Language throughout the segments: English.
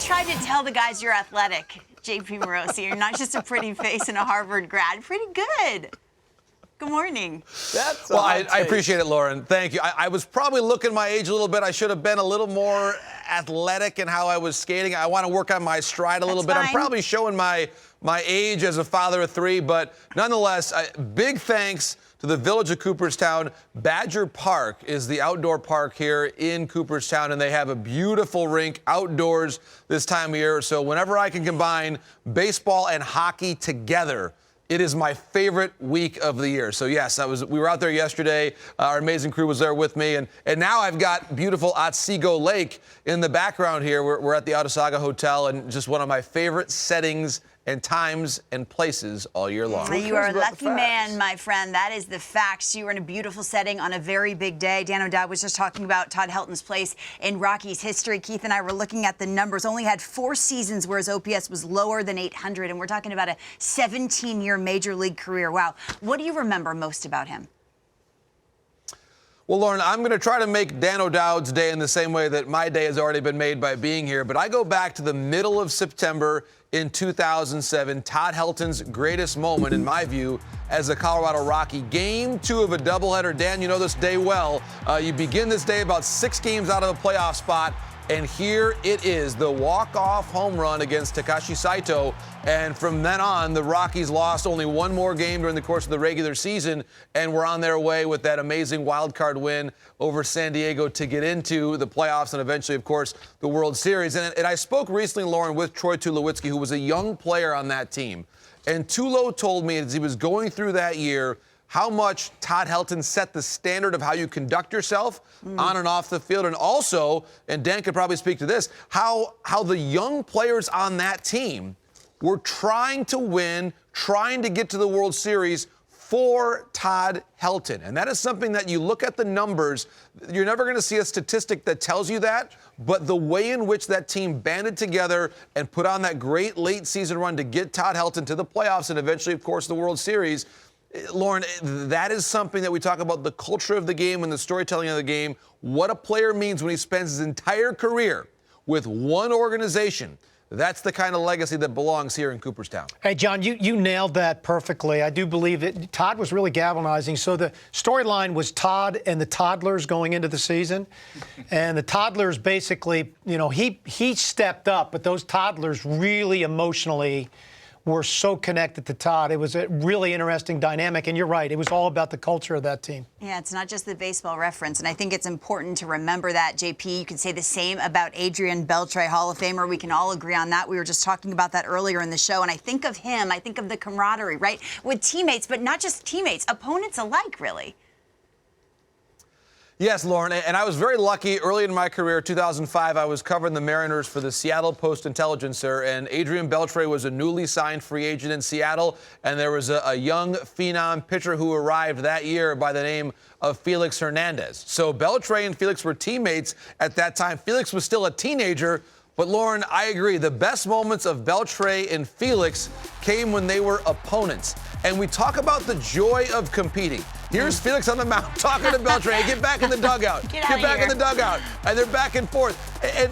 tried to tell the guys you're athletic, JP Morosi. You're not just a pretty face and a Harvard grad. Pretty good. Good morning. Well, I appreciate it, Lauren. Thank you. I was probably looking my age a little bit. I should have been a little more athletic in how I was skating. I want to work on my stride a little bit. Fine. I'm probably showing my age as a father of three, but nonetheless, big thanks to the Village of Cooperstown. Badger Park is the outdoor park here in Cooperstown, and they have a beautiful rink outdoors this time of year. So whenever I can combine baseball and hockey together, it is my favorite week of the year. So yes, we were out there yesterday. Our amazing crew was there with me, and now I've got beautiful Otsego Lake in the background here. We're at the Otsego Hotel, and just one of my favorite settings and times and places all year long. You are a lucky man, my friend. That is the facts. You were in a beautiful setting on a very big day. Dan O'Dowd was just talking about Todd Helton's place in Rockies history. Keith and I were looking at the numbers. Only had 4 seasons where his OPS was lower than 800, and we're talking about a 17-year major league career. Wow. What do you remember most about him? Well, Lauren, I'm going to try to make Dan O'Dowd's day in the same way that my day has already been made by being here. But I go back to the middle of September in 2007, Todd Helton's greatest moment, in my view, as a Colorado Rocky. Game 2 of a doubleheader. Dan, you know this day well. You begin this day about 6 games out of a playoff spot. And here it is, the walk-off home run against Takashi Saito. And from then on, the Rockies lost only 1 more game during the course of the regular season, and were on their way with that amazing wild card win over San Diego to get into the playoffs and eventually, of course, the World Series. And I spoke recently, Lauren, with Troy Tulowitzki, who was a young player on that team. And Tulo told me as he was going through that year how much Todd Helton set the standard of how you conduct yourself on and off the field. And also, and Dan could probably speak to this, how the young players on that team were trying to win, trying to get to the World Series for Todd Helton. And that is something that you look at the numbers, you're never going to see a statistic that tells you that, but the way in which that team banded together and put on that great late season run to get Todd Helton to the playoffs and eventually, of course, the World Series, Lauren, that is something that we talk about, the culture of the game and the storytelling of the game, what a player means when he spends his entire career with one organization. That's the kind of legacy that belongs here in Cooperstown. Hey, John, you nailed that perfectly. I do believe that Todd was really galvanizing. So the storyline was Todd and the toddlers going into the season. And the toddlers basically, he stepped up, but those toddlers really emotionally were so connected to Todd. It was a really interesting dynamic, and you're right. It was all about the culture of that team. Yeah, it's not just the baseball reference, and I think it's important to remember that, JP. You could say the same about Adrien Beltre, Hall of Famer. We can all agree on that. We were just talking about that earlier in the show, and I think of him, I think of the camaraderie, right, with teammates, but not just teammates, opponents alike, really. Yes, Lauren, and I was very lucky. Early in my career, 2005, I was covering the Mariners for the Seattle Post-Intelligencer, and Adrien Beltre was a newly signed free agent in Seattle, and there was a young phenom pitcher who arrived that year by the name of Felix Hernandez. So Beltre and Felix were teammates at that time. Felix was still a teenager, but Lauren, I agree. The best moments of Beltre and Felix came when they were opponents. And we talk about the joy of competing. Here's Felix on the mound talking to Beltre. Hey, get back in the dugout. Get back in the dugout. And they're back and forth.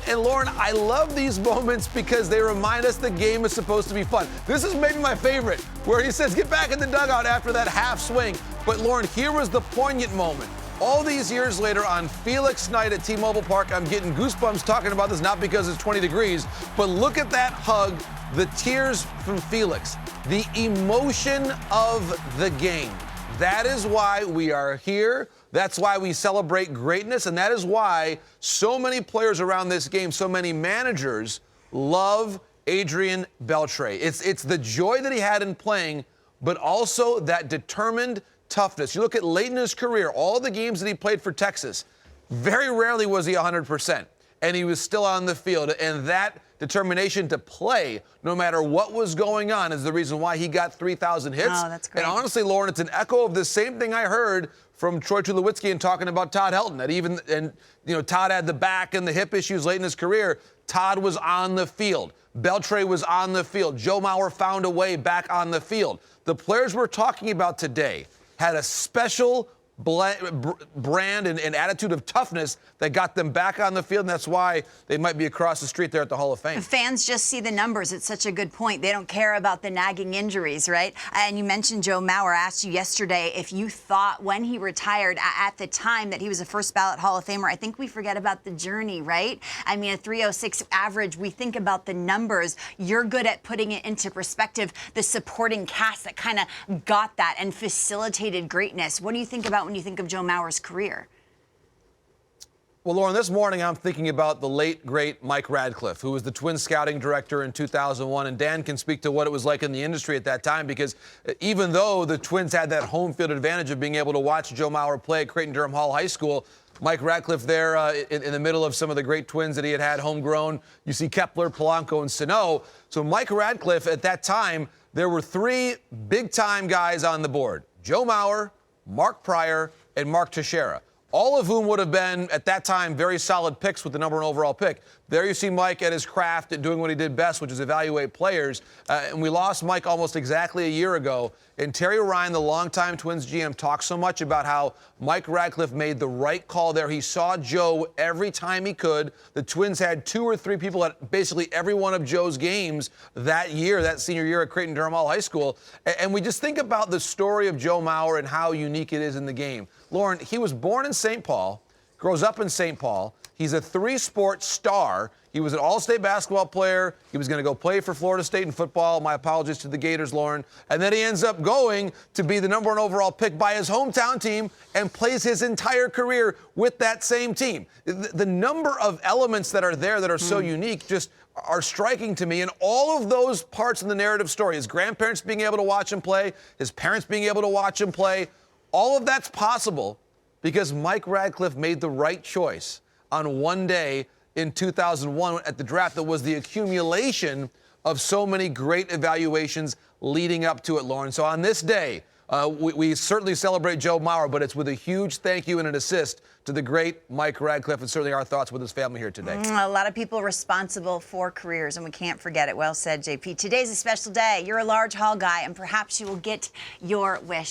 And Lauren, I love these moments because they remind us the game is supposed to be fun. This is maybe my favorite, where he says, get back in the dugout after that half swing. But Lauren, here was the poignant moment. All these years later on Felix night at T-Mobile Park, I'm getting goosebumps talking about this, not because it's 20 degrees, but look at that hug, the tears from Felix, the emotion of the game. That is why we are here. That's why we celebrate greatness, and that is why so many players around this game, so many managers love Adrien Beltre. It's the joy that he had in playing, but also that determined toughness. You look at late in his career, all the games that he played for Texas, very rarely was he 100%, and he was still on the field. And that determination to play no matter what was going on is the reason why he got 3,000 hits. Oh, that's great. And honestly, Lauren, it's an echo of the same thing I heard from Troy Tulowitzki in talking about Todd Helton. That Todd had the back and the hip issues late in his career. Todd was on the field. Beltre was on the field. Joe Mauer found a way back on the field. The players we're talking about today had a special brand and attitude of toughness that got them back on the field, and that's why they might be across the street there at the Hall of Fame. Fans just see the numbers. It's such a good point. They don't care about the nagging injuries, right? And you mentioned Joe Mauer. I asked you yesterday if you thought when he retired at the time that he was a first ballot Hall of Famer. I think we forget about the journey, right? I mean, a 306 average, we think about the numbers. You're good at putting it into perspective, the supporting cast that kind of got that and facilitated greatness. What do you think about when you think of Joe Mauer's career? Well, Lauren, this morning I'm thinking about the late, great Mike Radcliffe, who was the Twins scouting director in 2001. And Dan can speak to what it was like in the industry at that time, because even though the Twins had that home field advantage of being able to watch Joe Mauer play at Creighton-Durham Hall High School, Mike Radcliffe there in the middle of some of the great Twins that he had homegrown. You see Kepler, Polanco, and Sano. So Mike Radcliffe, at that time, there were three big-time guys on the board: Joe Mauer, Mark Pryor, and Mark Teixeira, all of whom would have been, at that time, very solid picks with the number one overall pick. There you see Mike at his craft at doing what he did best, which is evaluate players. And we lost Mike almost exactly a year ago. And Terry Ryan, the longtime Twins GM, talked so much about how Mike Radcliffe made the right call there. He saw Joe every time he could. The Twins had 2 or 3 people at basically every one of Joe's games that year, that senior year at Creighton-Durham Hall High School. And we just think about the story of Joe Mauer and how unique it is in the game. Lauren, he was born in St. Paul, grows up in St. Paul. He's a 3-sport star. He was an all-state basketball player. He was going to go play for Florida State in football. My apologies to the Gators, Lauren. And then he ends up going to be the number one overall pick by his hometown team and plays his entire career with that same team. The number of elements that are there that are so unique just are striking to me. And all of those parts in the narrative story, his grandparents being able to watch him play, his parents being able to watch him play, all of that's possible because Mike Radcliffe made the right choice on one day in 2001 at the draft that was the accumulation of so many great evaluations leading up to it, Lauren. So on this day, we certainly celebrate Joe Mauer, but it's with a huge thank you and an assist to the great Mike Radcliffe, and certainly our thoughts with his family here today. A lot of people responsible for careers, and we can't forget it. Well said, JP. Today's a special day. You're a large hall guy, and perhaps you will get your wish.